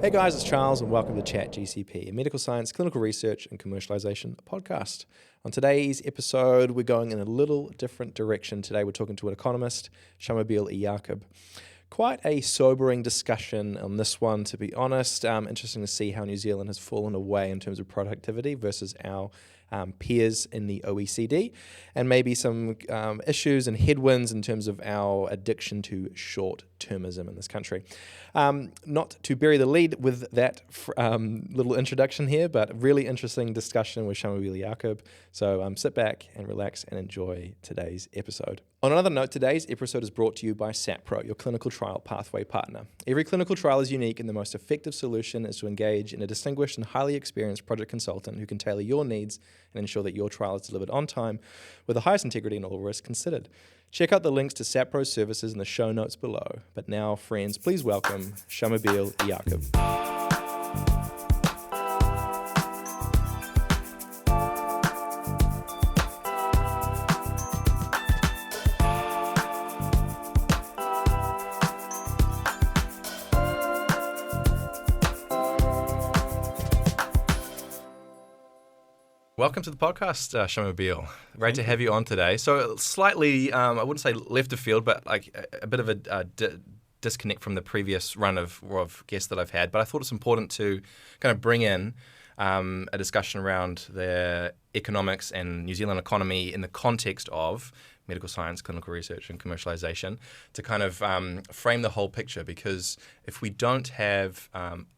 Hey guys, it's Charles and welcome to Chat GCP, a medical science, clinical research and commercialization podcast. On today's episode, we're going in a little different direction. Today we're talking to an economist, Shamubeel Eaqub. Quite a sobering discussion on this one, to be honest. Interesting to see how New Zealand has fallen away in terms of productivity versus our peers in the OECD, and maybe some issues and headwinds in terms of our addiction to short-termism in this country. Not to bury the lead with that little introduction here, but really interesting discussion with Shamubeel Eaqub. So sit back and relax and enjoy today's episode. On another note, today's episode is brought to you by SAPRO, your clinical trial pathway partner. Every clinical trial is unique, and the most effective solution is to engage in a distinguished and highly experienced project consultant who can tailor your needs and ensure that your trial is delivered on time with the highest integrity and all risks considered. Check out the links to SAPRO's services in the show notes below. But now, friends, please welcome Shamubeel Eaqub. Welcome to the podcast, Shamubeel. Great to have you on today. So slightly, I wouldn't say left of field, but like a bit of a disconnect from the previous run of guests that I've had. But I thought it's important to kind of bring in a discussion around the economics and New Zealand economy in the context of medical science, clinical research, and commercialization to kind of frame the whole picture. Because if we don't have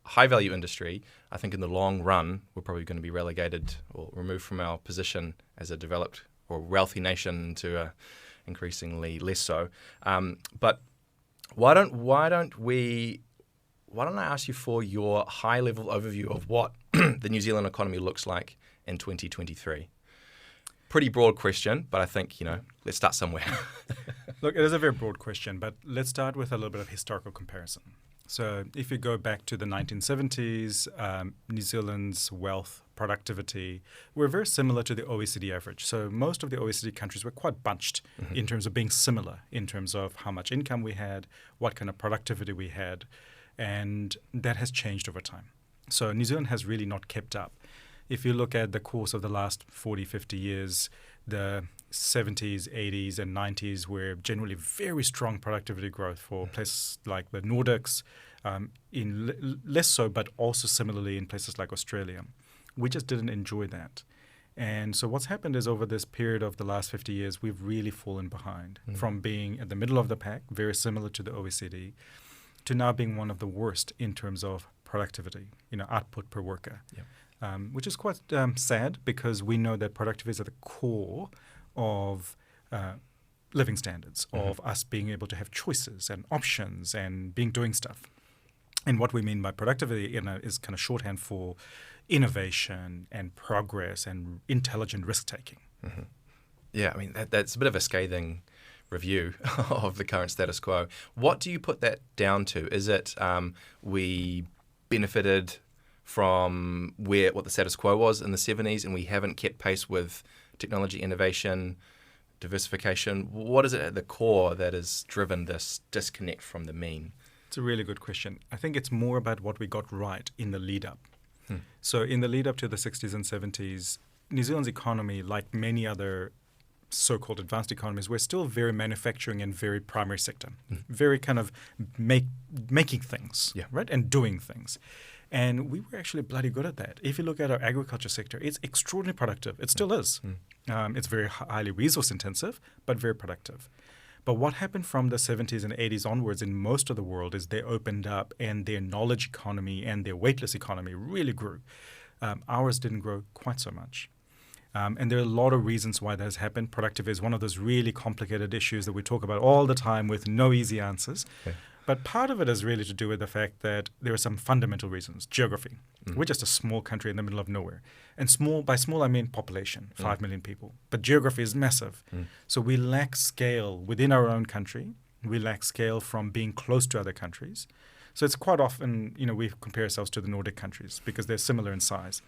high-value industry, I think in the long run, we're probably going to be relegated or removed from our position as a developed or wealthy nation to a increasingly less so. But why don't I ask you for your high-level overview of what the New Zealand economy looks like in 2023? Pretty broad question, but I think, let's start somewhere. Look, it is a very broad question, but let's start with a little bit of historical comparison. So if you go back to the 1970s, New Zealand's wealth, productivity were very similar to the OECD average. So most of the OECD countries were quite bunched in terms of being similar, in terms of how much income we had, what kind of productivity we had, and that has changed over time. So New Zealand has really not kept up. If you look at the course of the last 40, 50 years, the 70s, 80s, and 90s were generally very strong productivity growth for places like the Nordics, less so, but also similarly in places like Australia. We just didn't enjoy that. And so what's happened is over this period of the last 50 years, we've really fallen behind from being at the middle of the pack, very similar to the OECD, to now being one of the worst in terms of productivity, output per worker. Yep. Which is quite sad because we know that productivity is at the core of living standards, of us being able to have choices and options and doing stuff. And what we mean by productivity is kind of shorthand for innovation and progress and intelligent risk-taking. Mm-hmm. Yeah, I mean, that's a bit of a scathing review of the current status quo. What do you put that down to? Is it we benefited from what the status quo was in the 70s and we haven't kept pace with technology innovation, diversification? What is it at the core that has driven this disconnect from the mean? It's a really good question. I think it's more about what we got right in the lead up. So in the lead up to the 60s and 70s, New Zealand's economy, like many other so-called advanced economies, we're still very manufacturing and very primary sector, very kind of making things, right, and doing things. And we were actually bloody good at that. If you look at our agriculture sector, it's extraordinarily productive. It still is. It's very highly resource intensive, but very productive. But what happened from the 70s and 80s onwards in most of the world is they opened up and their knowledge economy and their weightless economy really grew. Ours didn't grow quite so much. And there are a lot of reasons why that has happened. Productivity is one of those really complicated issues that we talk about all the time with no easy answers. Okay. But part of it is really to do with the fact that there are some fundamental reasons. Geography. We're just a small country in the middle of nowhere. And by small, I mean population, 5 million people. But geography is massive. So we lack scale within our own country. We lack scale from being close to other countries. So it's quite often, we compare ourselves to the Nordic countries because they're similar in size.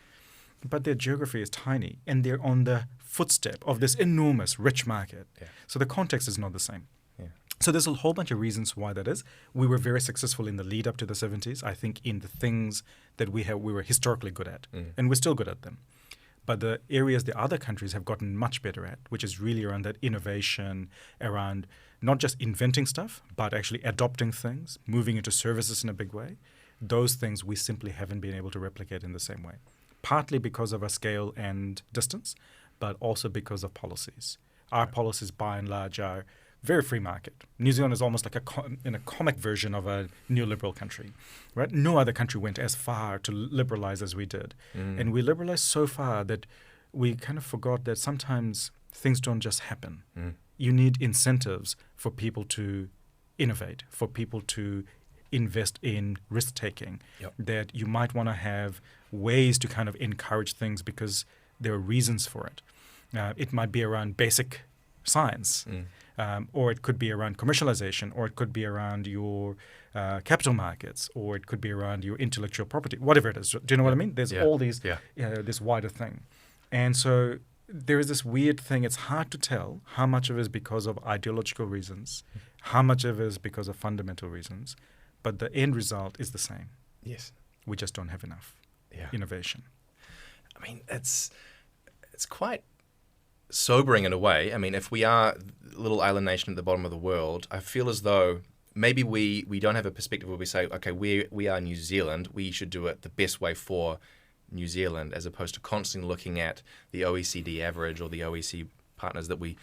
But their geography is tiny, and they're on the footstep of this enormous, rich market. Yeah. So the context is not the same. Yeah. So there's a whole bunch of reasons why that is. We were very successful in the lead up to the 70s, I think, in the things that we were historically good at, and we're still good at them. But the areas the other countries have gotten much better at, which is really around that innovation, around not just inventing stuff, but actually adopting things, moving into services in a big way, those things we simply haven't been able to replicate in the same way. Partly because of our scale and distance, but also because of policies. Our policies, by and large, are very free market. New Zealand is almost like a comic version of a neoliberal country, right? No other country went as far to liberalize as we did. And we liberalized so far that we kind of forgot that sometimes things don't just happen. You need incentives for people to innovate, for people to invest in risk-taking, that you might want to have ways to kind of encourage things because there are reasons for it. It might be around basic science, or it could be around commercialization, or it could be around your capital markets, or it could be around your intellectual property, whatever it is. Do you know what I mean? There's all these, this wider thing. And so there is this weird thing. It's hard to tell how much of it is because of ideological reasons, how much of it is because of fundamental reasons, but the end result is the same. Yes. We just don't have enough innovation. I mean, it's quite sobering in a way. I mean, if we are a little island nation at the bottom of the world, I feel as though maybe we don't have a perspective where we say, okay, we are New Zealand, we should do it the best way for New Zealand, as opposed to constantly looking at the OECD average or the OECD partners that we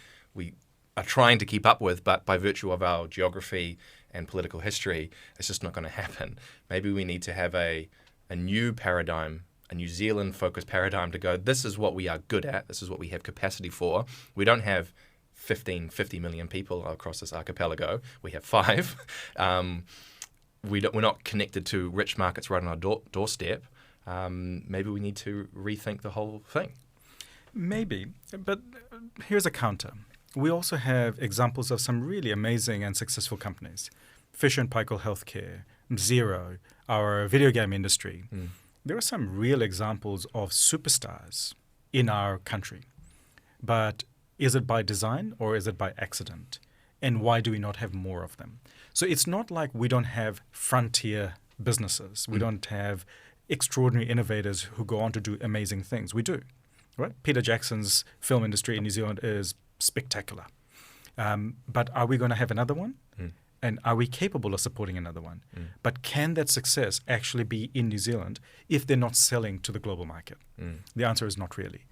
are trying to keep up with, but by virtue of our geography and political history, it's just not going to happen. Maybe we need to have a new paradigm, a New Zealand-focused paradigm to go, this is what we are good at, this is what we have capacity for. We don't have 50 million people across this archipelago. We have 5. We're not connected to rich markets right on our doorstep. Maybe we need to rethink the whole thing. Maybe, but here's a counter. We also have examples of some really amazing and successful companies. Fisher & Paykel Healthcare, Xero, our video game industry. There are some real examples of superstars in our country. But is it by design or is it by accident? And why do we not have more of them? So it's not like we don't have frontier businesses. We don't have extraordinary innovators who go on to do amazing things. We do, right? Peter Jackson's film industry in New Zealand is spectacular. But are we going to have another one? And are we capable of supporting another one? But can that success actually be in New Zealand if they're not selling to the global market? The answer is not really.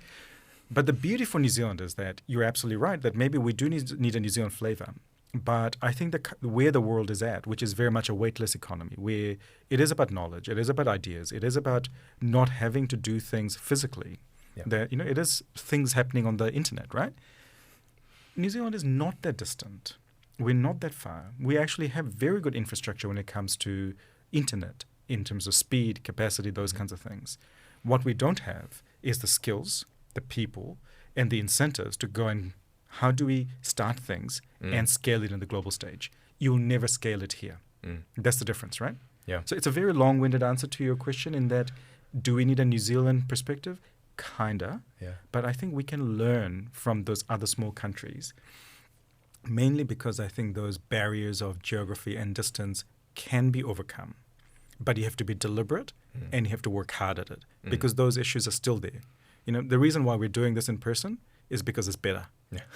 But the beauty for New Zealand is that you're absolutely right, that maybe we do need a New Zealand flavor. But I think that where the world is at, which is very much a weightless economy, where it is about knowledge, it is about ideas, it is about not having to do things physically. That, it is things happening on the internet, right? New Zealand is not that distant. We're not that far. We actually have very good infrastructure when it comes to internet in terms of speed, capacity, those kinds of things. What we don't have is the skills, the people, and the incentives to go and how do we start things and scale it in the global stage? You'll never scale it here. That's the difference, right? Yeah. So it's a very long-winded answer to your question in that, do we need a New Zealand perspective? Kinda. Yeah. But I think we can learn from those other small countries, mainly because I think those barriers of geography and distance can be overcome. But you have to be deliberate and you have to work hard at it because those issues are still there. The reason why we're doing this in person is because it's better. Yeah,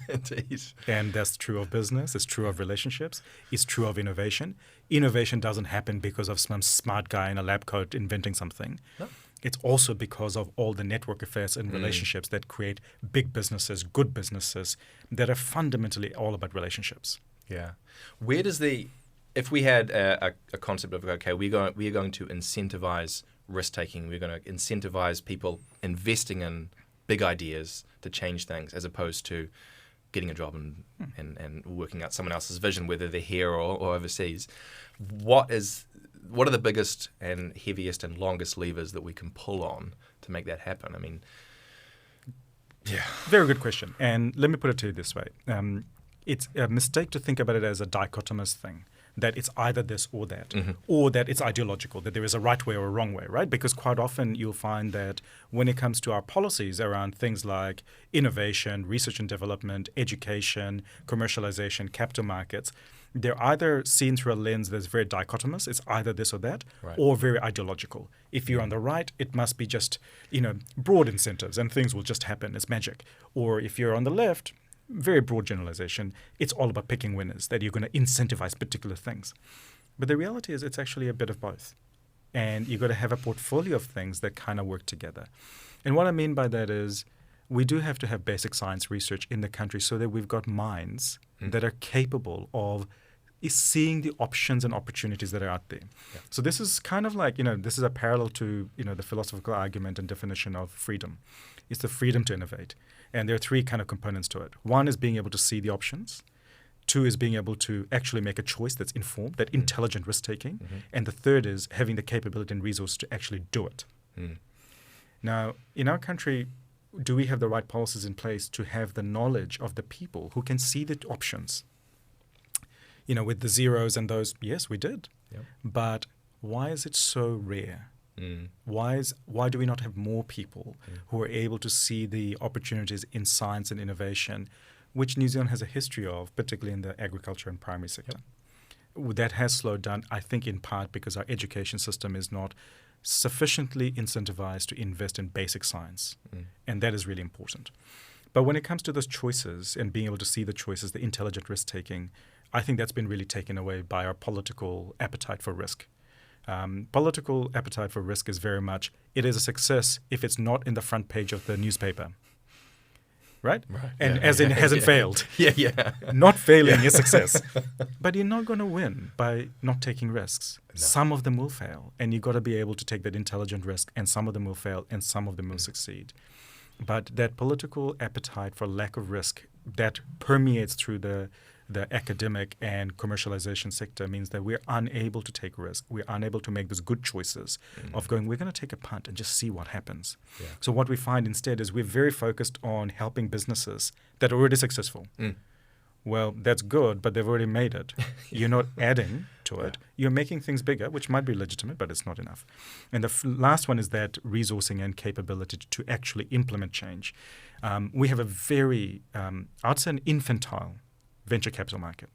indeed. And that's true of business. It's true of relationships. It's true of innovation. Innovation doesn't happen because of some smart guy in a lab coat inventing something. No. It's also because of all the network effects and relationships that create big businesses, good businesses that are fundamentally all about relationships. Yeah. Where does if we had a concept of, okay, we are going to incentivize risk-taking, we're going to incentivize people investing in big ideas to change things as opposed to getting a job and working out someone else's vision, whether they're here or overseas. What are the biggest and heaviest and longest levers that we can pull on to make that happen? I mean, Very good question. And let me put it to you this way. it's a mistake to think about it as a dichotomous thing, that it's either this or that, or that it's ideological, that there is a right way or a wrong way, right? Because quite often you'll find that when it comes to our policies around things like innovation, research and development, education, commercialization, capital markets, they're either seen through a lens that's very dichotomous, it's either this or that, or very ideological. If you're on the right, it must be just, broad incentives and things will just happen. It's magic. Or if you're on the left, very broad generalization, it's all about picking winners, that you're going to incentivize particular things. But the reality is it's actually a bit of both. And you've got to have a portfolio of things that kind of work together. And what I mean by that is we do have to have basic science research in the country so that we've got minds that are capable of seeing the options and opportunities that are out there. Yeah. So this is kind of like, this is a parallel to, the philosophical argument and definition of freedom. It's the freedom to innovate. And there are three kind of components to it. One is being able to see the options. Two is being able to actually make a choice that's informed, that intelligent risk-taking. And the third is having the capability and resource to actually do it. Now, in our country, do we have the right policies in place to have the knowledge of the people who can see the options? With the zeros and those, yes, we did. Yep. But why is it so rare? Why do we not have more people who are able to see the opportunities in science and innovation, which New Zealand has a history of, particularly in the agriculture and primary sector? Yep. That has slowed down, I think, in part because our education system is not sufficiently incentivized to invest in basic science. And that is really important. But when it comes to those choices and being able to see the choices, the intelligent risk-taking, I think that's been really taken away by our political appetite for risk. Political appetite for risk is very much, it is a success if it's not in the front page of the newspaper. Right? And it hasn't failed. Not failing is success. But you're not going to win by not taking risks. No. Some of them will fail. And you've got to be able to take that intelligent risk, and some of them will fail, and some of them will succeed. But that political appetite for lack of risk that permeates through the academic and commercialization sector means that we're unable to take risk. We're unable to make those good choices of going, we're going to take a punt and just see what happens. Yeah. So what we find instead is we're very focused on helping businesses that are already successful. Well, that's good, but they've already made it. You're not adding to it. You're making things bigger, which might be legitimate, but it's not enough. And the last one is that resourcing and capability to actually implement change. We have a very, I'd say an infantile venture capital market.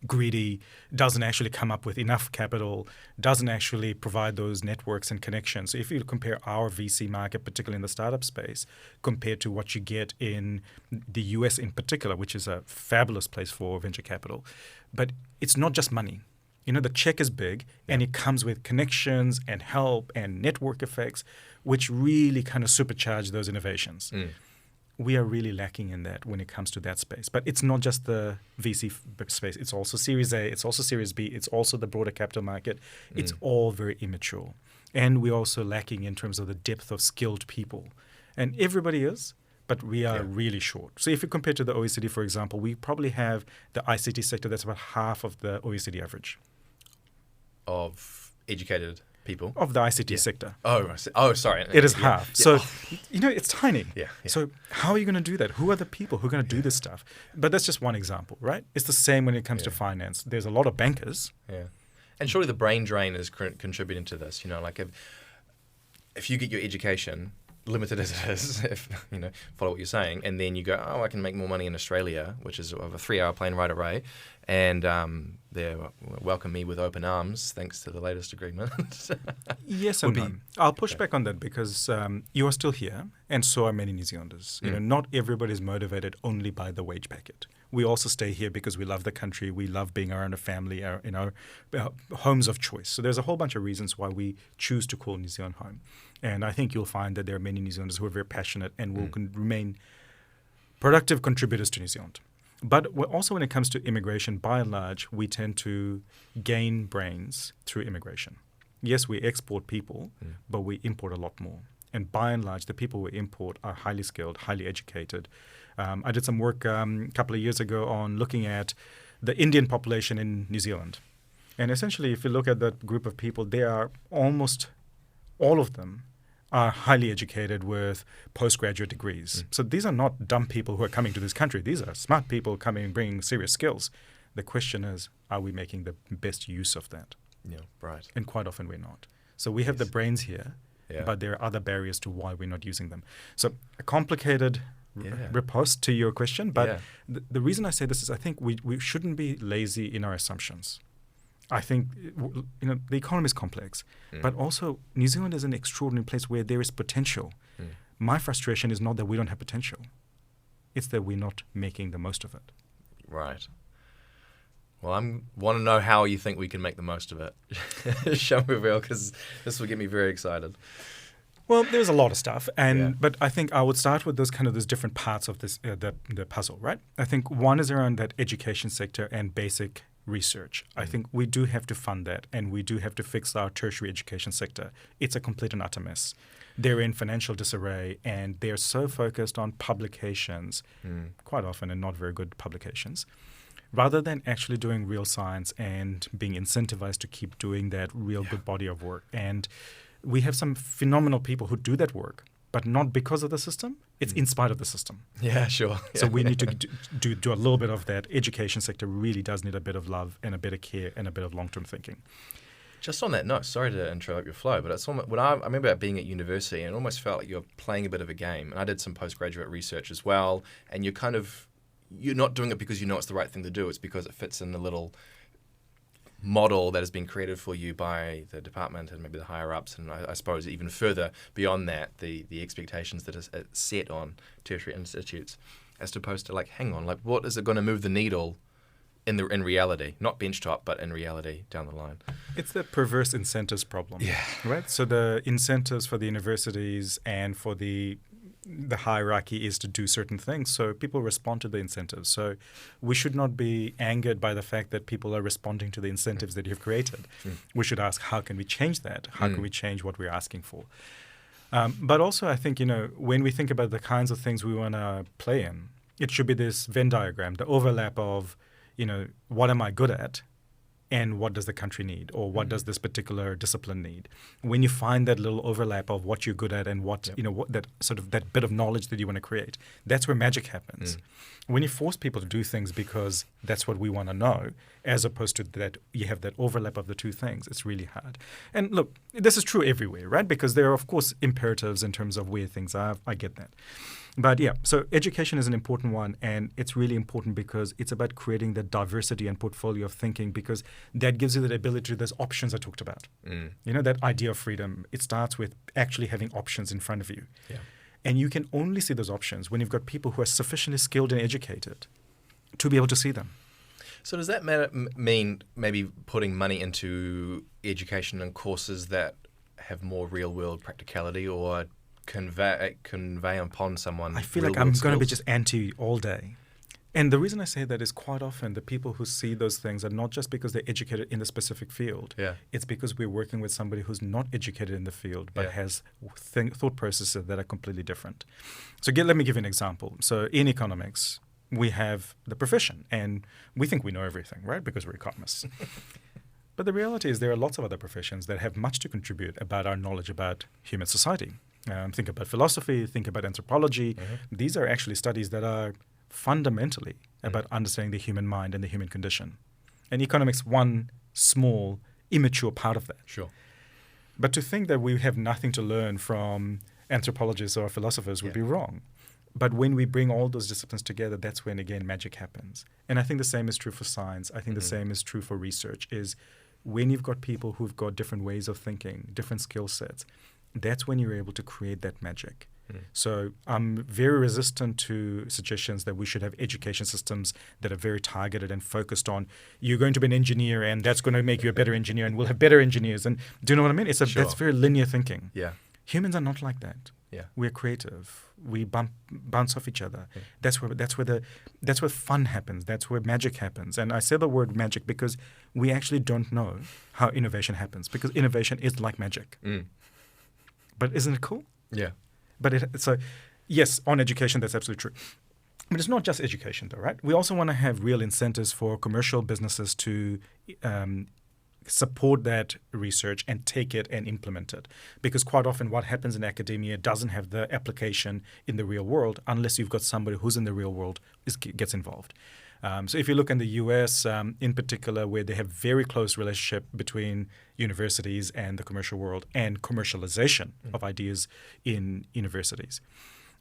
Greedy, doesn't actually come up with enough capital, doesn't actually provide those networks and connections. So if you compare our VC market, particularly in the startup space, compared to what you get in the US in particular, which is a fabulous place for venture capital, but it's not just money. The check is big, and it comes with connections and help and network effects, which really kind of supercharge those innovations. We are really lacking in that when it comes to that space. But it's not just the VC space. It's also Series A. It's also Series B. It's also the broader capital market. It's all very immature. And we're also lacking in terms of the depth of skilled people. And everybody is, but we are really short. So if you compare to the OECD, for example, we probably have the ICT sector that's about half of the OECD average. Of educated people? Of the ICT sector. Oh, sorry. It is half. So, it's tiny. Yeah. So how are you going to do that? Who are the people who are going to do this stuff? But that's just one example, right? It's the same when it comes to finance. There's a lot of bankers. Yeah. And surely the brain drain is contributing to this. Like if you get your education, limited as it is, if follow what you're saying, and then you go, I can make more money in Australia, which is a 3-hour plane ride away, and they welcome me with open arms thanks to the latest agreement. Yes and no. I'll push back on that because you are still here, and so are many New Zealanders. Not everybody is motivated only by the wage packet. We also stay here because we love the country. We love being around a family, in our homes of choice. So there's a whole bunch of reasons why we choose to call New Zealand home. And I think you'll find that there are many New Zealanders who are very passionate and will remain productive contributors to New Zealand. But also when it comes to immigration, by and large, we tend to gain brains through immigration. Yes, we export people, but we import a lot more. And by and large, the people we import are highly skilled, highly educated. I did some work a couple of years ago on looking at the Indian population in New Zealand. And essentially, if you look at that group of people, they are almost all of them are highly educated with postgraduate degrees. So these are not dumb people who are coming to this country. These are smart people coming and bringing serious skills. The question is, are we making the best use of that? Yeah, right. And quite often we're not. So we have the brains here, but there are other barriers to why we're not using them. So a complicated riposte to your question, but the reason I say this is I think we shouldn't be lazy in our assumptions. I think the economy is complex, but also New Zealand is an extraordinary place where there is potential. My frustration is not that we don't have potential. It's that we're not making the most of it. Right. Well, I want to know how you think we can make the most of it, Shamubeel, because this will get me very excited. Well, there's a lot of stuff, but I think I would start with those different parts of this the puzzle, right? I think one is around that education sector and basic research. I think we do have to fund that, and we do have to fix our tertiary education sector. It's a complete and utter mess. They're in financial disarray, and they're so focused on publications, quite often, and not very good publications, rather than actually doing real science and being incentivized to keep doing that real good body of work. And we have some phenomenal people who do that work, but not because of the system. It's in spite of the system. Yeah, sure. So we need to do a little bit of that. Education sector really does need a bit of love and a bit of care and a bit of long-term thinking. Just on that note, sorry to interrupt your flow, but it's almost, when I remember being at university, and it almost felt like you're playing a bit of a game. And I did some postgraduate research as well, and you're not doing it because you know it's the right thing to do. It's because it fits in the little model that has been created for you by the department and maybe the higher ups, and I suppose even further beyond that, the expectations that are set on tertiary institutes, as opposed to hang on, what is it going to move the needle in reality, not benchtop, but in reality down the line? It's the perverse incentives problem, right? So the incentives for the universities and for the hierarchy is to do certain things, so people respond to the incentives. So we should not be angered by the fact that people are responding to the incentives that you've created. We should ask, how can we change that? How can we change what we're asking for? But also, I think, when we think about the kinds of things we want to play in, it should be this Venn diagram, the overlap of, what am I good at? And what does the country need, or what does this particular discipline need? When you find that little overlap of what you're good at and what that sort of that bit of knowledge that you want to create, that's where magic happens. When you force people to do things because that's what we want to know, as opposed to that you have that overlap of the two things, it's really hard. And look, this is true everywhere, right? Because there are, of course, imperatives in terms of where things are. I get that. But so education is an important one, and it's really important because it's about creating that diversity and portfolio of thinking, because that gives you that ability to those options I talked about. That idea of freedom, it starts with actually having options in front of you. And you can only see those options when you've got people who are sufficiently skilled and educated to be able to see them. So does that mean maybe putting money into education and courses that have more real-world practicality, or convey upon someone? I feel like I'm going to be just anti all day. And the reason I say that is quite often the people who see those things are not just because they're educated in the specific field. It's because we're working with somebody who's not educated in the field but has thought processes that are completely different. So let me give you an example. So in economics, we have the profession, and we think we know everything, right? Because we're economists. But the reality is there are lots of other professions that have much to contribute about our knowledge about human society. Think about philosophy, think about anthropology. These are actually studies that are fundamentally about understanding the human mind and the human condition. And economics, one small, immature part of that. Sure. But to think that we have nothing to learn from anthropologists or philosophers would be wrong. But when we bring all those disciplines together, that's when, again, magic happens. And I think the same is true for science. I think the same is true for research, is when you've got people who've got different ways of thinking, different skill sets, that's when you're able to create that magic. So I'm very resistant to suggestions that we should have education systems that are very targeted and focused on, you're going to be an engineer and that's going to make you a better engineer and we'll have better engineers. And do you know what I mean? That's very linear thinking. Humans are not like that. We're creative. We bounce off each other. That's where fun happens. That's where magic happens. And I say the word magic because we actually don't know how innovation happens, because innovation is like magic. But isn't it cool? But yes, on education, that's absolutely true. But it's not just education, though, right? We also want to have real incentives for commercial businesses to support that research and take it and implement it. Because quite often what happens in academia doesn't have the application in the real world unless you've got somebody who's in the real world gets involved. So if you look in the US in particular, where they have very close relationship between universities and the commercial world and commercialization of ideas in universities.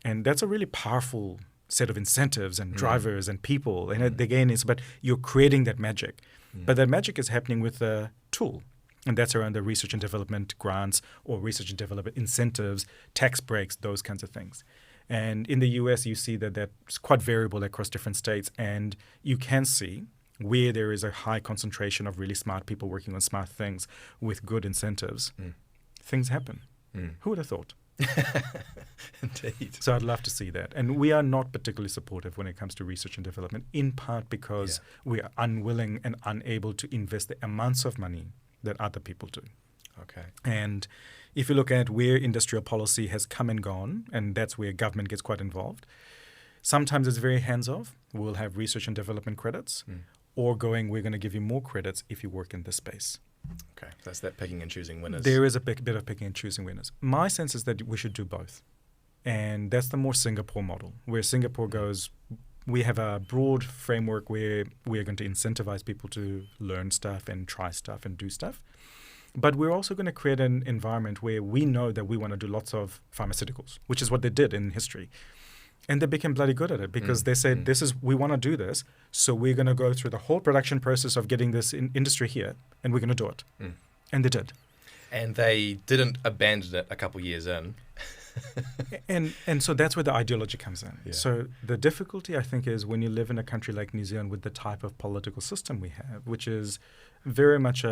And that's a really powerful set of incentives and drivers and people. And again, it's about you're creating that magic. But that magic is happening with a tool. And that's around the research and development grants or research and development incentives, tax breaks, those kinds of things. And in the US, you see that that's quite variable across different states. And you can see where there is a high concentration of really smart people working on smart things with good incentives, things happen. Who would have thought? Indeed. So I'd love to see that. And we are not particularly supportive when it comes to research and development, in part because we are unwilling and unable to invest the amounts of money that other people do. Okay. And if you look at where industrial policy has come and gone, and that's where government gets quite involved, sometimes it's very hands-off. We'll have research and development credits, or we're going to give you more credits if you work in this space. Okay, that's that picking and choosing winners. There is a bit of picking and choosing winners. My sense is that we should do both. And that's the more Singapore model, where Singapore goes, we have a broad framework where we are going to incentivize people to learn stuff and try stuff and do stuff. But we're also going to create an environment where we know that we want to do lots of pharmaceuticals, which is what they did in history. And they became bloody good at it because they said, we want to do this, so we're going to go through the whole production process of getting this industry here, and we're going to do it. And they did. And they didn't abandon it a couple years in. and so that's where the ideology comes in. Yeah. So the difficulty, I think, is when you live in a country like New Zealand with the type of political system we have, which is very much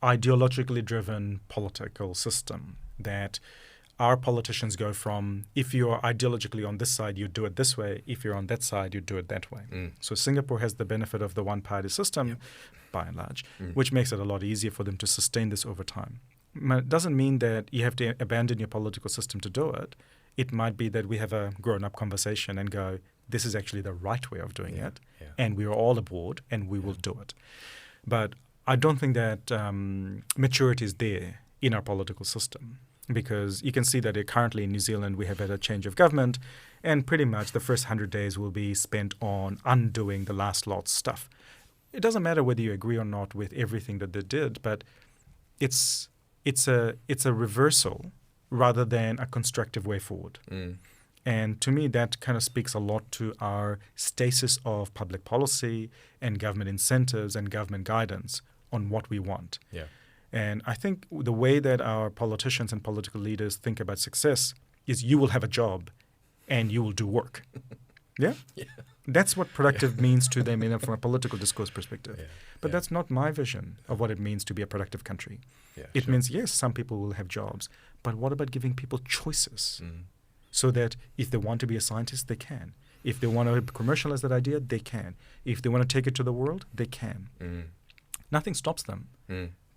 ideologically driven political system that our politicians go from, if you're ideologically on this side, you do it this way. If you're on that side, you do it that way. So Singapore has the benefit of the one-party system, by and large, which makes it a lot easier for them to sustain this over time. It doesn't mean that you have to abandon your political system to do it. It might be that we have a grown-up conversation and go, this is actually the right way of doing it, and we are all aboard, and we will do it. But I don't think that maturity is there in our political system. Because you can see that currently in New Zealand we have had a change of government, and pretty much the first 100 days will be spent on undoing the last lot's stuff. It doesn't matter whether you agree or not with everything that they did, but it's a reversal rather than a constructive way forward. And to me, that kind of speaks a lot to our stasis of public policy and government incentives and government guidance on what we want. Yeah. And I think the way that our politicians and political leaders think about success is you will have a job and you will do work. Yeah? That's what productive means to them from a political discourse perspective. But that's not my vision of what it means to be a productive country. It means, yes, some people will have jobs, but what about giving people choices so that if they want to be a scientist, they can. If they want to commercialize that idea, they can. If they want to take it to the world, they can. Nothing stops them.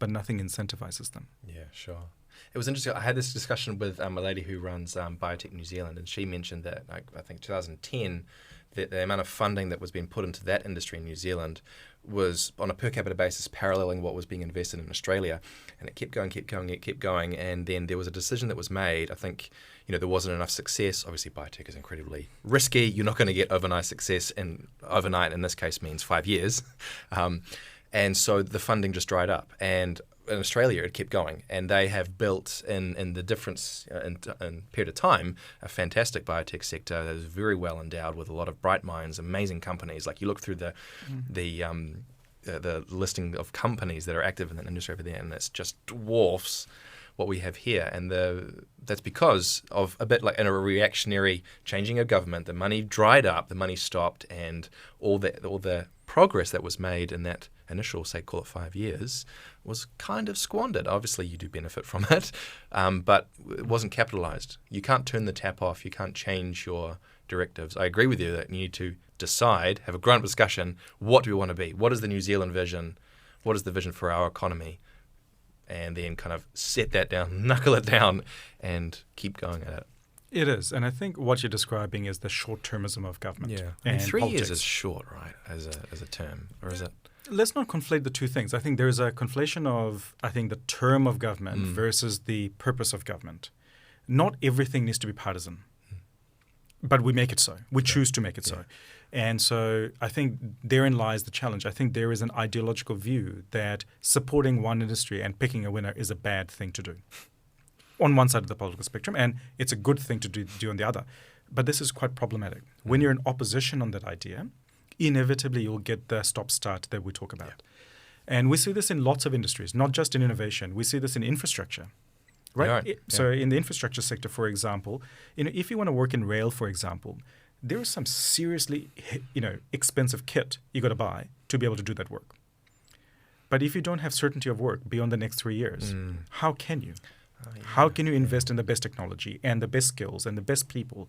But nothing incentivizes them. Yeah, sure. It was interesting. I had this discussion with a lady who runs Biotech New Zealand, and she mentioned that, I think 2010, that the amount of funding that was being put into that industry in New Zealand was, on a per capita basis, paralleling what was being invested in Australia. And it kept going. And then there was a decision that was made. I think, there wasn't enough success. Obviously, biotech is incredibly risky. You're not going to get overnight success, and overnight in this case means 5 years. And so the funding just dried up. And in Australia, it kept going. And they have built, in the difference in period of time, a fantastic biotech sector that is very well endowed with a lot of bright minds, amazing companies. Like you look through the listing of companies that are active in that industry over there, and it's just dwarfs what we have here. And that's because of a bit like in a reactionary changing of government, the money dried up, the money stopped, and all the progress that was made in that initial, say, call it 5 years, was kind of squandered. Obviously, you do benefit from it, but it wasn't capitalized. You can't turn the tap off. You can't change your directives. I agree with you that you need to decide, have a grown-up discussion, what do we want to be? What is the New Zealand vision? What is the vision for our economy? And then kind of set that down, knuckle it down, and keep going at it. It is. And I think what you're describing is the short-termism of government. Yeah. And 3 politics. years is short, right, as a term, or is it? Let's not conflate the two things. I think there's a conflation of, the term of government versus the purpose of government. Not everything needs to be partisan, but we make it so. We choose to make it so. And so I think therein lies the challenge. I think there is an ideological view that supporting one industry and picking a winner is a bad thing to do on one side of the political spectrum, and it's a good thing to do on the other. But this is quite problematic. When you're in opposition on that idea, inevitably you'll get the stop-start that we talk about. Yeah. And we see this in lots of industries, not just in innovation. We see this in infrastructure. Right? So in the infrastructure sector, for example, if you want to work in rail, for example, there is some seriously expensive kit you got to buy to be able to do that work. But if you don't have certainty of work beyond the next 3 years, how can you? How can you invest in the best technology and the best skills and the best people?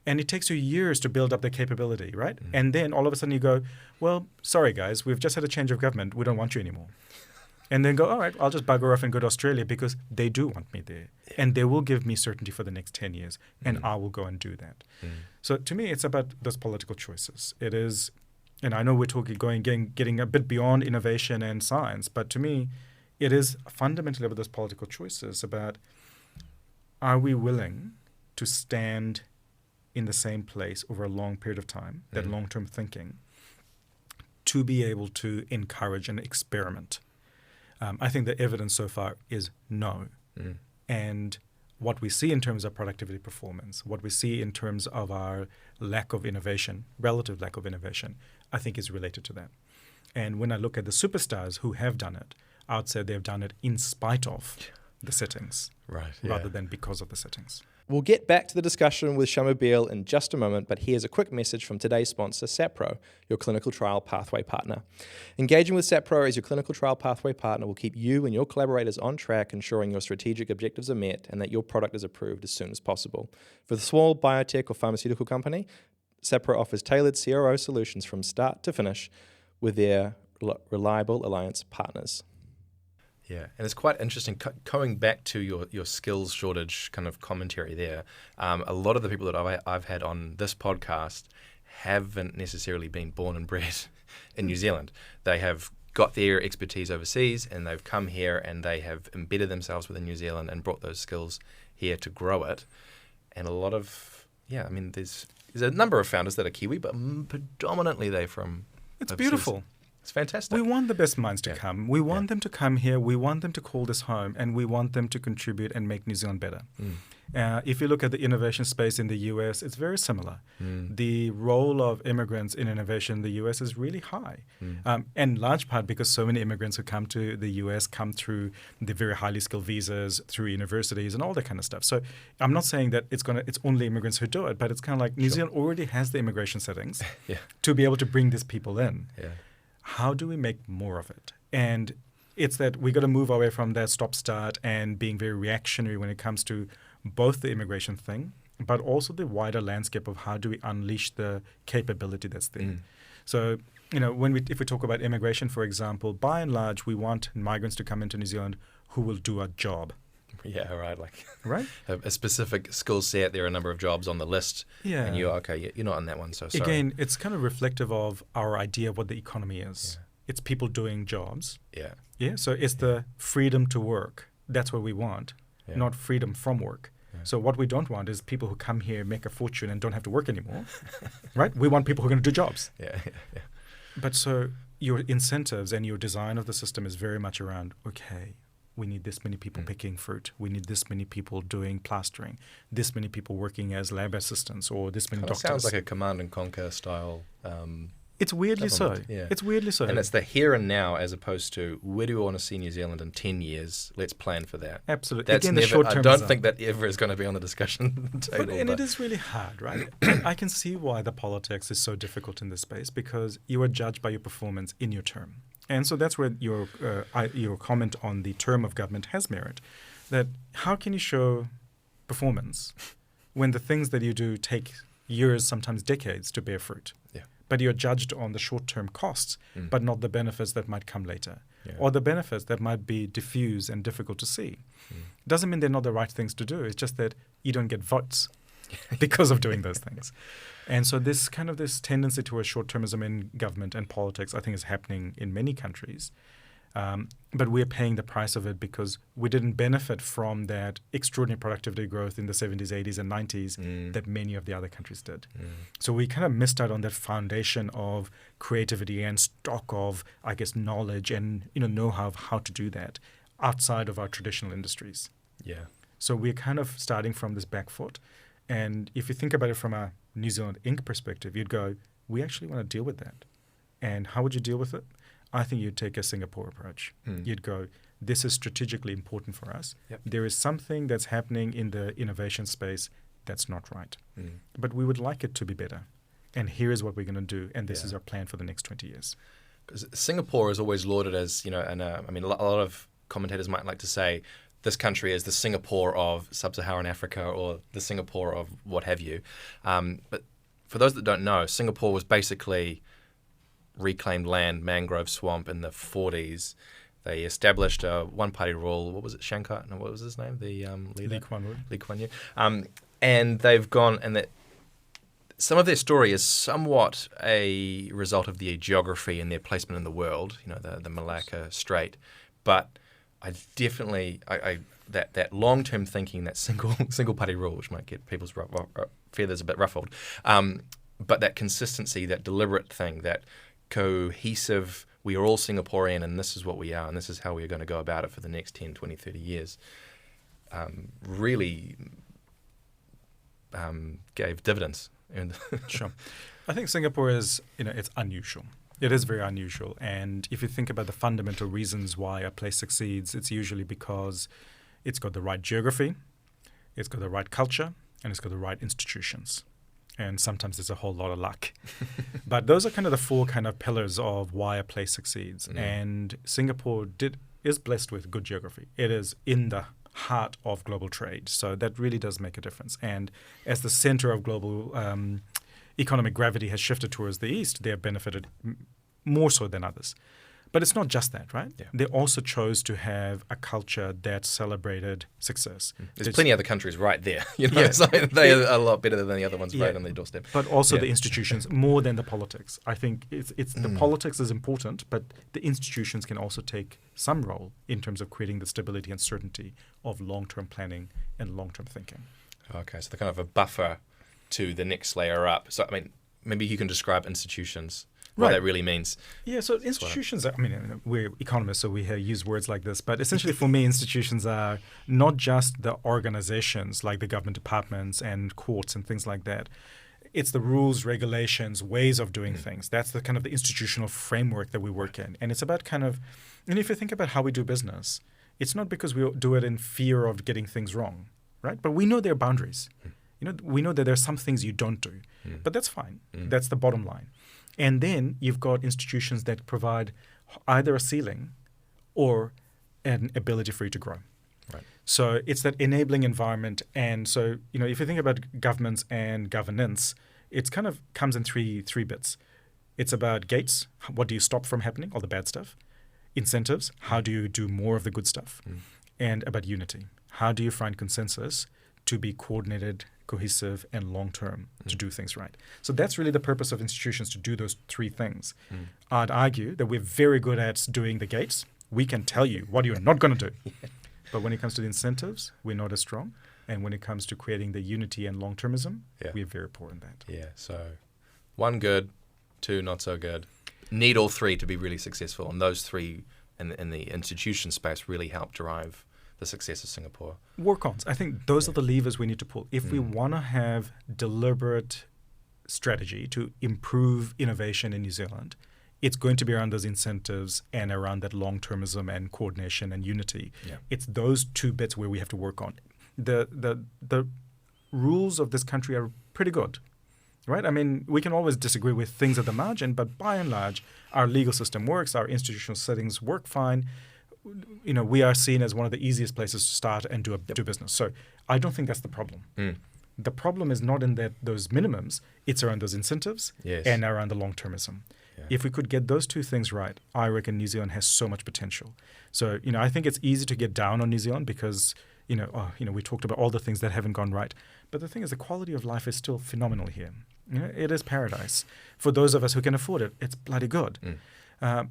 And it takes you years to build up the capability, right? And then all of a sudden you go, well, sorry, guys, we've just had a change of government. We don't want you anymore. And then go, all right, I'll just bugger off and go to Australia because they do want me there. And they will give me certainty for the next 10 years. And I will go and do that. So to me, it's about those political choices. It is, and I know we're getting a bit beyond innovation and science, but to me, it is fundamentally about those political choices about, are we willing to stand in the same place over a long period of time, that long-term thinking, to be able to encourage an experiment? I think the evidence so far is no. And what we see in terms of productivity performance, what we see in terms of our lack of innovation, relative lack of innovation, I think is related to that. And when I look at the superstars who have done it, I would say they've done it in spite of the settings, rather than because of the settings. We'll get back to the discussion with Shamubeel in just a moment, but here's a quick message from today's sponsor, SAPPro, your clinical trial pathway partner. Engaging with SAPPro as your clinical trial pathway partner will keep you and your collaborators on track, ensuring your strategic objectives are met and that your product is approved as soon as possible. For the small biotech or pharmaceutical company, SAPPro offers tailored CRO solutions from start to finish with their reliable alliance partners. Yeah, and it's quite interesting going back to your skills shortage kind of commentary there. A lot of the people that I've had on this podcast haven't necessarily been born and bred in New Zealand. They have got their expertise overseas and they've come here and they have embedded themselves within New Zealand and brought those skills here to grow it. And a lot of, there's a number of founders that are Kiwi, but predominantly they're from It's overseas. Beautiful. It's fantastic. We want the best minds to come. We want them to come here. We want them to call this home, and we want them to contribute and make New Zealand better. If you look at the innovation space in the US, it's very similar. The role of immigrants in innovation in the US is really high, and in large part because so many immigrants who come to the US come through the very highly skilled visas, through universities, and all that kind of stuff. So I'm not saying that it's only immigrants who do it, but it's kind of like New Zealand already has the immigration settings to be able to bring these people in. How do we make more of it? And it's that we got to move away from that stop-start and being very reactionary when it comes to both the immigration thing, but also the wider landscape of how do we unleash the capability that's there. So, if we talk about immigration, for example, by and large, we want migrants to come into New Zealand who will do a job. Yeah, right. Right? A specific skill set. There are a number of jobs on the list. Yeah. And you're not on that one, so sorry. Again, it's kind of reflective of our idea of what the economy is. It's people doing jobs. Yeah. So it's the freedom to work. That's what we want, not freedom from work. So what we don't want is people who come here, make a fortune, and don't have to work anymore. Right? We want people who are going to do jobs. Yeah. But so your incentives and your design of the system is very much around, okay, we need this many people picking fruit. We need this many people doing plastering. This many people working as lab assistants, or this many doctors. Sounds like a command and conquer style. It's weirdly so. Yeah. It's weirdly so. And it's the here and now as opposed to where do we want to see New Zealand in 10 years? Let's plan for that. Absolutely. That's Again, never, the short-termism. I don't think that ever is going to be on the discussion table. But it is really hard, right? I can see why the politics is so difficult in this space, because you are judged by your performance in your term. And so that's where your comment on the term of government has merit. That how can you show performance when the things that you do take years, sometimes decades, to bear fruit? But you're judged on the short-term costs, but not the benefits that might come later, or the benefits that might be diffuse and difficult to see. Doesn't mean they're not the right things to do. It's just that you don't get votes. because of doing those things. And so this tendency towards short-termism in government and politics, I think, is happening in many countries. But we're paying the price of it because we didn't benefit from that extraordinary productivity growth in the 70s, 80s, and 90s that many of the other countries did. So we kind of missed out on that foundation of creativity and stock of, I guess, knowledge and know-how of how to do that outside of our traditional industries. Yeah. So we're kind of starting from this back foot. And if you think about it from a New Zealand Inc. perspective, you'd go, we actually want to deal with that. And how would you deal with it? I think you'd take a Singapore approach. You'd go, this is strategically important for us. Yep. There is something that's happening in the innovation space that's not right. But we would like it to be better. And here is what we're going to do. And this is our plan for the next 20 years. Because Singapore is always lauded as, and I mean, a lot of commentators might like to say this country is the Singapore of sub-Saharan Africa or the Singapore of what have you. But for those that don't know, Singapore was basically reclaimed land, mangrove swamp in the 40s. They established a one-party rule. What was it, Shankar? No, what was his name? The leader? Lee Kuan Yew. And they've gone, and that some of their story is somewhat a result of the geography and their placement in the world, the Malacca Strait. But I definitely, that long-term thinking, that single-party rule, which might get people's feathers a bit ruffled, but that consistency, that deliberate thing, that cohesive, we are all Singaporean and this is what we are and this is how we're going to go about it for the next 10, 20, 30 years, really gave dividends. Sure. I think Singapore is, it's unusual. It is very unusual. And if you think about the fundamental reasons why a place succeeds, it's usually because it's got the right geography, it's got the right culture, and it's got the right institutions. And sometimes there's a whole lot of luck. But those are kind of the four kind of pillars of why a place succeeds. And Singapore is blessed with good geography. It is in the heart of global trade. So that really does make a difference. And as the center of global economic gravity has shifted towards the east, they have benefited more so than others. But it's not just that, right? Yeah. They also chose to have a culture that celebrated success. There's plenty of other countries right there. So they are a lot better than the other ones right on their doorstep. But also the institutions more than the politics. I think it's the politics is important, but the institutions can also take some role in terms of creating the stability and certainty of long-term planning and long-term thinking. Okay, so they're kind of a buffer to the next layer up. So, I mean, maybe you can describe institutions. What that really means. Yeah, so institutions, we're economists, so we use words like this, but essentially for me, institutions are not just the organizations like the government departments and courts and things like that. It's the rules, regulations, ways of doing things. That's the kind of the institutional framework that we work in. And it's about and if you think about how we do business, it's not because we do it in fear of getting things wrong, right? But we know there are boundaries. We know that there are some things you don't do, but that's fine. That's the bottom line. And then you've got institutions that provide either a ceiling or an ability for you to grow. Right. So it's that enabling environment. And so, if you think about governments and governance, it kind of comes in three bits. It's about gates. What do you stop from happening? All the bad stuff. Incentives. How do you do more of the good stuff? And about unity. How do you find consensus to be coordinated, cohesive, and long-term to do things right? So that's really the purpose of institutions, to do those three things. I'd argue that we're very good at doing the gates. We can tell you what you're not going to do. But when it comes to the incentives, we're not as strong. And when it comes to creating the unity and long-termism, we're very poor in that. Yeah, so one good, two not so good. Need all three to be really successful. And those three in the institution space really help drive the success of Singapore. Work-ons. I think those are the levers we need to pull. If we want to have deliberate strategy to improve innovation in New Zealand, it's going to be around those incentives and around that long-termism and coordination and unity. Yeah. It's those two bits where we have to work on. The rules of this country are pretty good, right? I mean, we can always disagree with things at the margin, but by and large, our legal system works, our institutional settings work fine. We are seen as one of the easiest places to start and do business. So I don't think that's the problem. The problem is not in those minimums. It's around those incentives and around the long-termism. Yeah. If we could get those two things right, I reckon New Zealand has so much potential. So, I think it's easy to get down on New Zealand because, we talked about all the things that haven't gone right. But the thing is, the quality of life is still phenomenal here. It is paradise. For those of us who can afford it, it's bloody good. But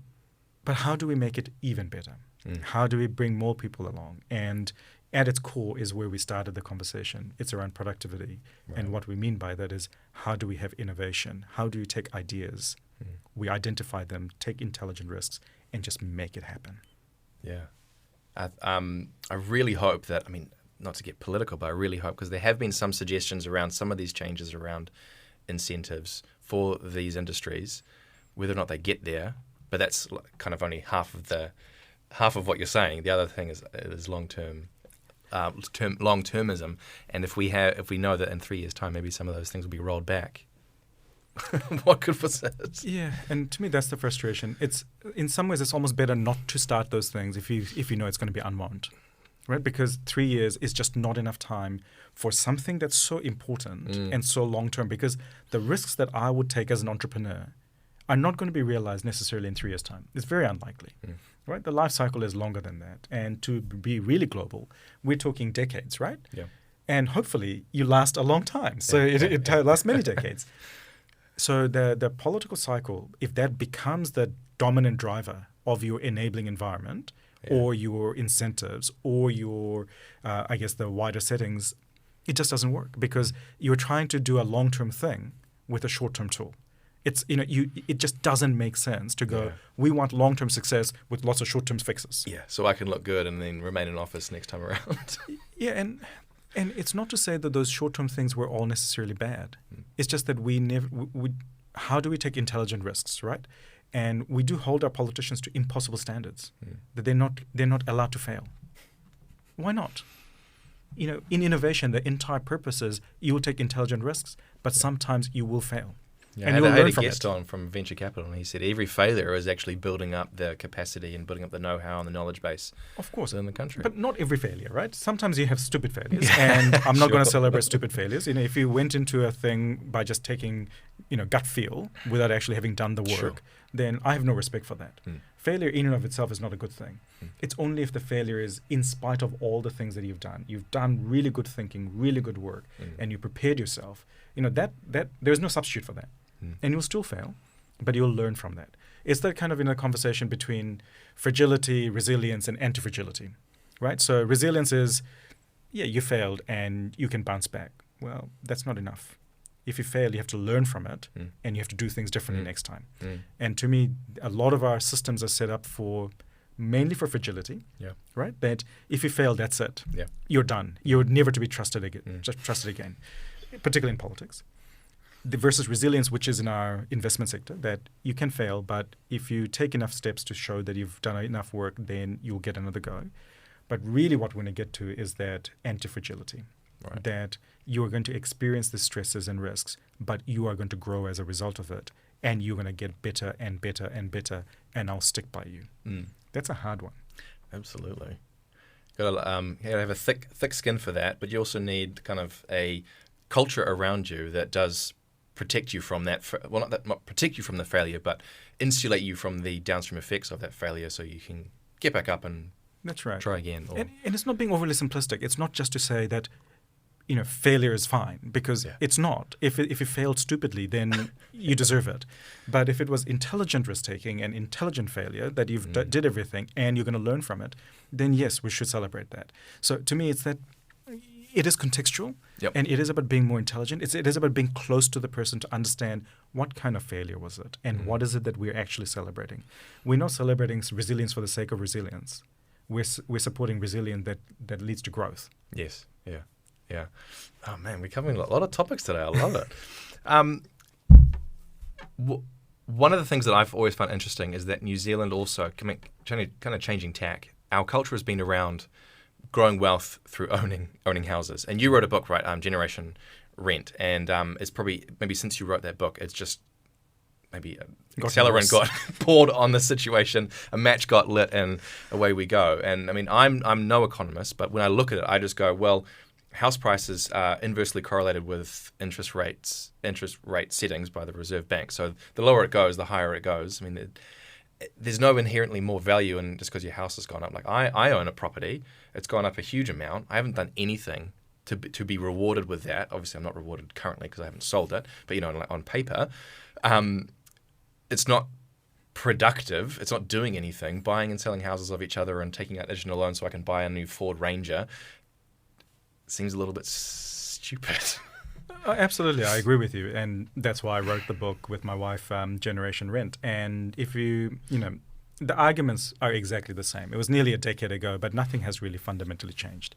how do we make it even better? How do we bring more people along? And at its core is where we started the conversation. It's around productivity. Right. And what we mean by that is, how do we have innovation? How do you take ideas? We identify them, take intelligent risks, and just make it happen. Yeah. I really hope that, not to get political, but I really hope, because there have been some suggestions around some of these changes around incentives for these industries, whether or not they get there, but that's kind of only half of what you're saying. The other thing is long-termism, and if we know that in 3 years' time maybe some of those things will be rolled back, what good was it? Yeah, and to me that's the frustration. It's in some ways it's almost better not to start those things if you know it's going to be unwound, right? Because 3 years is just not enough time for something that's so important and so long-term. Because the risks that I would take as an entrepreneur are not going to be realized necessarily in 3 years' time. It's very unlikely. Right? The life cycle is longer than that. And to be really global, we're talking decades, right? Yeah. And hopefully you last a long time. So it lasts many decades. So the political cycle, if that becomes the dominant driver of your enabling environment or your incentives or your, the wider settings, it just doesn't work, because you're trying to do a long-term thing with a short-term tool. It's it just doesn't make sense to go, we want long-term success with lots of short-term fixes. Yeah, so I can look good and then remain in office next time around. Yeah, and it's not to say that those short-term things were all necessarily bad. It's just that how do we take intelligent risks, right? And we do hold our politicians to impossible standards that they're not allowed to fail. Why not? In innovation, the entire purpose is you will take intelligent risks, but sometimes you will fail. Yeah, and I had a guest on from venture capital, and he said every failure is actually building up the capacity and building up the know-how and the knowledge base. Of course, in the country. But not every failure, right? Sometimes you have stupid failures, and I'm not going to celebrate stupid failures. If you went into a thing by just taking, gut feel without actually having done the work, then I have no respect for that. Failure in and of itself is not a good thing. It's only if the failure is in spite of all the things that you've done. You've done really good thinking, really good work, and you prepared yourself. That there's no substitute for that. And you'll still fail, but you'll learn from that. It's that kind of in a conversation between fragility, resilience, and anti-fragility, right? So resilience is, you failed and you can bounce back. Well, that's not enough. If you fail, you have to learn from it, and you have to do things differently next time. And to me, a lot of our systems are set up mainly for fragility, right? That if you fail, that's it. Yeah. You're done. You're never to be trusted again, particularly in politics. Versus resilience, which is in our investment sector, that you can fail, but if you take enough steps to show that you've done enough work, then you'll get another go. But really what we're going to get to is that anti-fragility, that you are going to experience the stresses and risks, but you are going to grow as a result of it, and you're going to get better and better and better, and I'll stick by you. That's a hard one. Absolutely. Got to have a thick skin for that, but you also need kind of a culture around you that does protect you from that. Not protect you from the failure, but insulate you from the downstream effects of that failure, so you can get back up and try again. And it's not being overly simplistic. It's not just to say that failure is fine, because it's not. If you failed stupidly, then you deserve it. But if it was intelligent risk taking and intelligent failure, that you've did everything and you're going to learn from it, then yes, we should celebrate that. So to me, it's that. It is contextual, and it is about being more intelligent. It is about being close to the person to understand what kind of failure was it, and what is it that we're actually celebrating. We're not celebrating resilience for the sake of resilience. We're supporting resilience that leads to growth. Yes, yeah. Oh man, we're covering a lot of topics today. I love it. One of the things that I've always found interesting is that New Zealand also, kind of changing tack. Our culture has been around growing wealth through owning houses. And you wrote a book, right? Generation Rent. And it's probably, maybe since you wrote that book, it's just maybe accelerant got poured on the situation, a match got lit, and away we go. And I mean, I'm no economist, but when I look at it, I just go, well, house prices are inversely correlated with interest rate settings by the Reserve Bank. So the lower it goes, the higher it goes. I mean, there's no inherently more value in just because your house has gone up. Like I own a property. It's gone up a huge amount. I haven't done anything to be rewarded with that. Obviously, I'm not rewarded currently because I haven't sold it, but like on paper, it's not productive. It's not doing anything. Buying and selling houses of each other and taking out additional loans so I can buy a new Ford Ranger seems a little bit stupid. Absolutely, I agree with you, and that's why I wrote the book with my wife, Generation Rent. And if the arguments are exactly the same. It was nearly a decade ago, but nothing has really fundamentally changed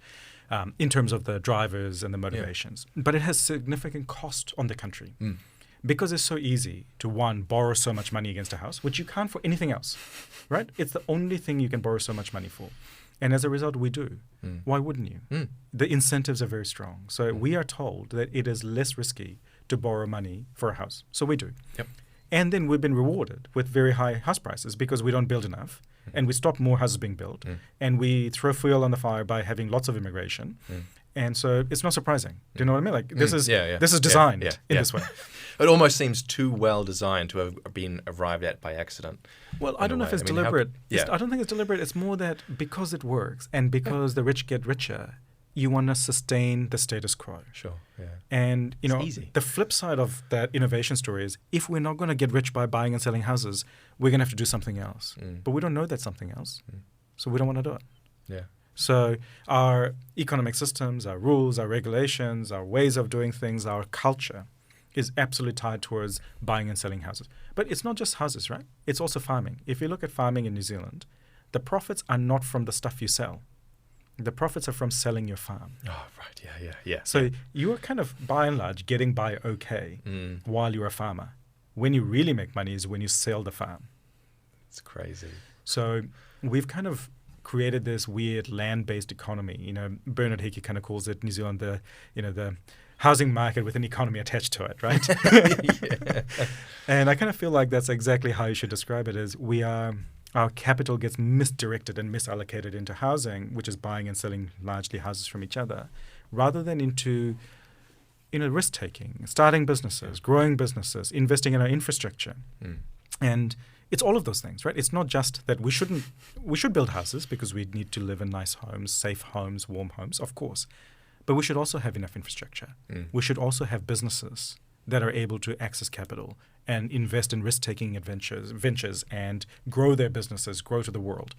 in terms of the drivers and the motivations. Yeah. But it has significant cost on the country. Because it's so easy to, one, borrow so much money against a house, which you can't for anything else, right? It's the only thing you can borrow so much money for. And as a result, we do. Why wouldn't you? The incentives are very strong. So we are told that it is less risky to borrow money for a house. So we do. Yep. And then we've been rewarded with very high house prices because we don't build enough. And we stop more houses being built. And we throw fuel on the fire by having lots of immigration. And so it's not surprising. Do you know what I mean? Like this is designed in this way. It almost seems too well designed to have been arrived at by accident. Well, I don't know if it's deliberate. I don't think it's deliberate. It's more that because it works and because the rich get richer, you want to sustain the status quo. Sure. Yeah. And it's easy. The flip side of that innovation story is if we're not going to get rich by buying and selling houses, we're going to have to do something else. But we don't know that's something else. So we don't want to do it. Yeah. So our economic systems, our rules, our regulations, our ways of doing things, our culture is absolutely tied towards buying and selling houses. But it's not just houses, right? It's also farming. If you look at farming in New Zealand, the profits are not from the stuff you sell. The profits are from selling your farm. Oh, right. Yeah. So you are kind of, by and large, getting by okay while you're a farmer. When you really make money is when you sell the farm. It's crazy. So we've kind of created this weird land-based economy. Bernard Hickey kind of calls it New Zealand the housing market with an economy attached to it, right? And I kind of feel like that's exactly how you should describe it. Is our capital gets misdirected and misallocated into housing, which is buying and selling largely houses from each other, rather than into risk-taking, starting businesses, growing businesses, investing in our infrastructure. And it's all of those things, right? It's not just that we should build houses because we need to live in nice homes, safe homes, warm homes, of course. But we should also have enough infrastructure. We should also have businesses that are able to access capital and invest in risk-taking ventures and grow their businesses, grow to the world.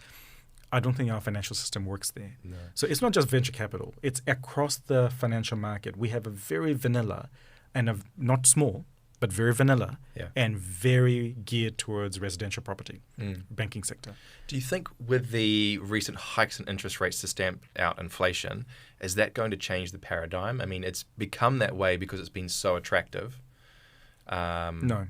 I don't think our financial system works there. No. So it's not just venture capital. It's across the financial market. We have a very vanilla and not small, but very vanilla and very geared towards residential property, banking sector. Do you think with the recent hikes in interest rates to stamp out inflation, is that going to change the paradigm? I mean, it's become that way because it's been so attractive. No.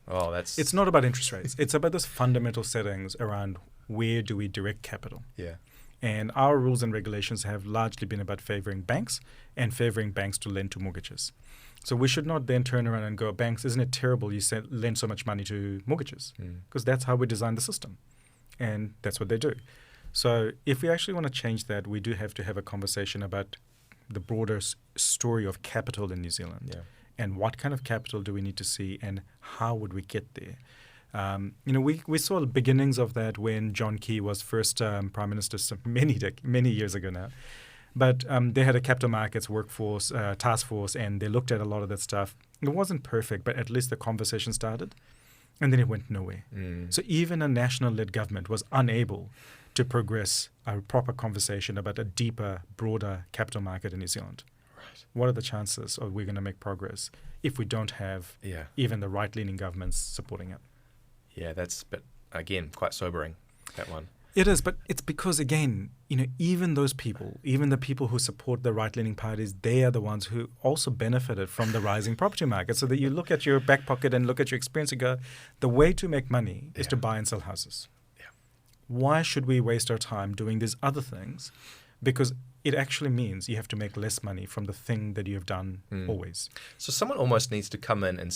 Oh, It's not about interest rates. It's about those fundamental settings around where do we direct capital. Yeah. And our rules and regulations have largely been about favoring banks and favoring banks to lend to mortgages. So we should not then turn around and go, banks, isn't it terrible you lend so much money to mortgages? Because that's how we design the system. And that's what they do. So if we actually want to change that, we do have to have a conversation about the broader story of capital in New Zealand. Yeah. And what kind of capital do we need to see and how would we get there? We saw the beginnings of that when John Key was first Prime Minister many years ago now. But they had a capital markets workforce, task force, and they looked at a lot of that stuff. It wasn't perfect, but at least the conversation started. And then it went nowhere. So even a national-led government was unable to progress a proper conversation about a deeper, broader capital market in New Zealand. Right. What are the chances of we're going to make progress if we don't have even the right-leaning governments supporting it? Yeah, but again, quite sobering, that one. It is, but it's because, again, even those people, even the people who support the right-leaning parties, they are the ones who also benefited from the rising property market. So that you look at your back pocket and look at your experience and go, the way to make money is to buy and sell houses. Yeah. Why should we waste our time doing these other things? Because it actually means you have to make less money from the thing that you have done always. So someone almost needs to come in and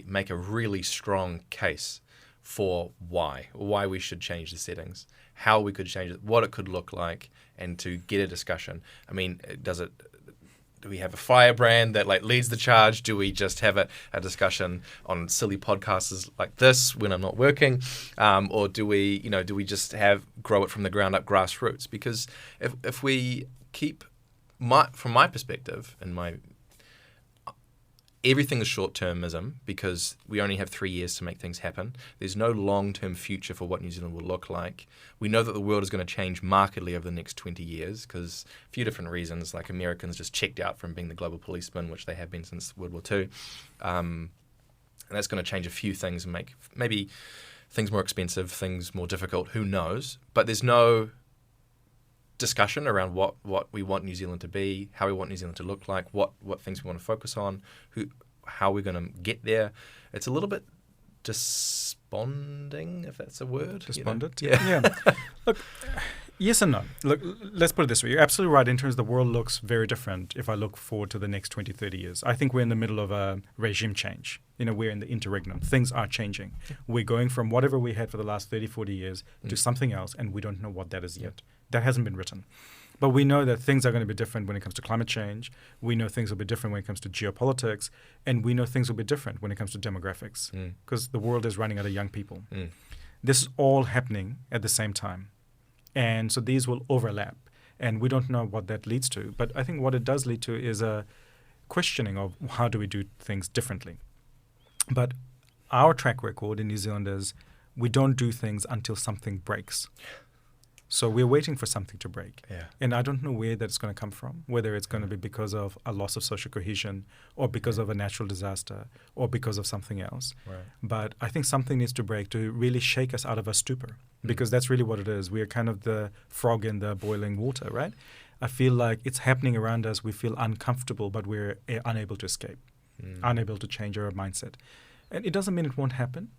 make a really strong case for why we should change the settings, how we could change it, what it could look like, and to get a discussion. I mean, do we have a firebrand that leads the charge? Do we just have a discussion on silly podcasts like this when I'm not working, or do we just grow it from the ground up, grassroots? Because if we keep from my perspective, everything is short-termism because we only have 3 years to make things happen. There's no long-term future for what New Zealand will look like. We know that the world is going to change markedly over the next 20 years because a few different reasons, like Americans just checked out from being the global policeman, which they have been since World War II. And that's going to change a few things and make maybe things more expensive, things more difficult, who knows. But there's no discussion around what we want New Zealand to be, how we want New Zealand to look like, what things we want to focus on, how we're going to get there. It's a little bit desponding, if that's a word. Despondent? You know? Yeah. Look, yes and no. Look, let's put it this way. You're absolutely right in terms of the world looks very different if I look forward to the next 20, 30 years. I think we're in the middle of a regime change. We're in the interregnum. Things are changing. We're going from whatever we had for the last 30, 40 years to something else, and we don't know what that is yet. That hasn't been written. But we know that things are going to be different when it comes to climate change. We know things will be different when it comes to geopolitics. And we know things will be different when it comes to demographics because the world is running out of young people. This is all happening at the same time. And so these will overlap. And we don't know what that leads to. But I think what it does lead to is a questioning of how do we do things differently. But our track record in New Zealand is we don't do things until something breaks. So we're waiting for something to break. Yeah. And I don't know where that's going to come from, whether it's going to be because of a loss of social cohesion or because of a natural disaster or because of something else. Right. But I think something needs to break to really shake us out of our stupor because that's really what it is. We are kind of the frog in the boiling water, right? I feel like it's happening around us. We feel uncomfortable, but we're unable to escape, unable to change our mindset. And it doesn't mean it won't happen.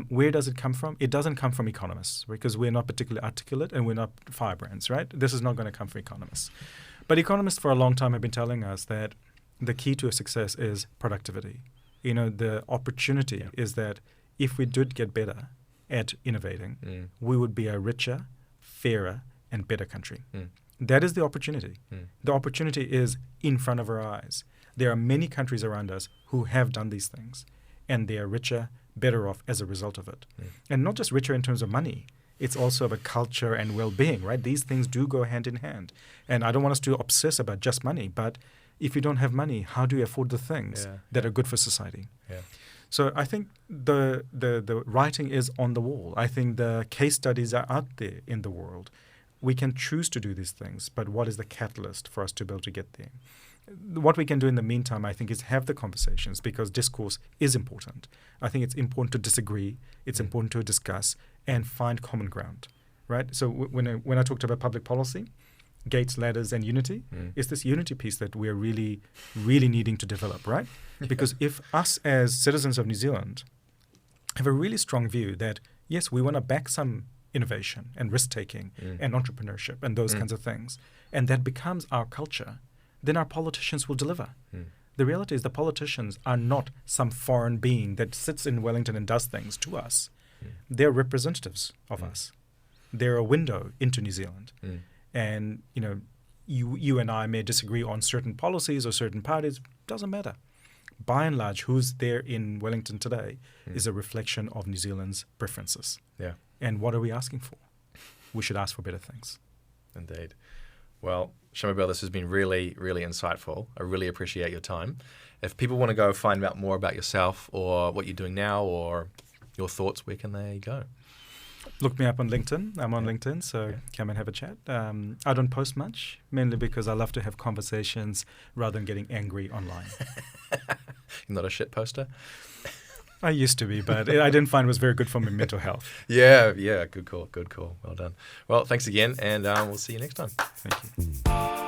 Where does it come from? It doesn't come from economists because we're not particularly articulate and we're not firebrands, right? This is not going to come from economists. But economists for a long time have been telling us that the key to success is productivity. The opportunity is that if we did get better at innovating, we would be a richer, fairer, and better country. That is the opportunity. The opportunity is in front of our eyes. There are many countries around us who have done these things, and they are richer, better off as a result of it. And not just richer in terms of money. It's also about culture and well-being, right? These things do go hand in hand. And I don't want us to obsess about just money, but if you don't have money, how do you afford the things that are good for society? Yeah. So I think the writing is on the wall. I think the case studies are out there in the world. We can choose to do these things, but what is the catalyst for us to be able to get there? What we can do in the meantime, I think, is have the conversations because discourse is important. I think it's important to disagree. It's important to discuss and find common ground, right? So when I talked about public policy, gates, ladders, and unity, it's this unity piece that we're really, really needing to develop, right? Because if us as citizens of New Zealand have a really strong view that, yes, we want to back some innovation and risk-taking and entrepreneurship and those kinds of things, and that becomes our culture, then our politicians will deliver. The reality is the politicians are not some foreign being that sits in Wellington and does things to us. They're representatives of us. They're a window into New Zealand. And, you and I may disagree on certain policies or certain parties. Doesn't matter. By and large, who's there in Wellington today is a reflection of New Zealand's preferences. Yeah. And what are we asking for? We should ask for better things. Indeed. Well, Shamubeel, this has been really, really insightful. I really appreciate your time. If people want to go find out more about yourself or what you're doing now or your thoughts, where can they go? Look me up on LinkedIn. I'm on LinkedIn, so come and have a chat. I don't post much, mainly because I love to have conversations rather than getting angry online. You're not a shit poster? I used to be, but I didn't find it was very good for my mental health. Yeah, good call. Well done. Well, thanks again, and we'll see you next time. Thank you.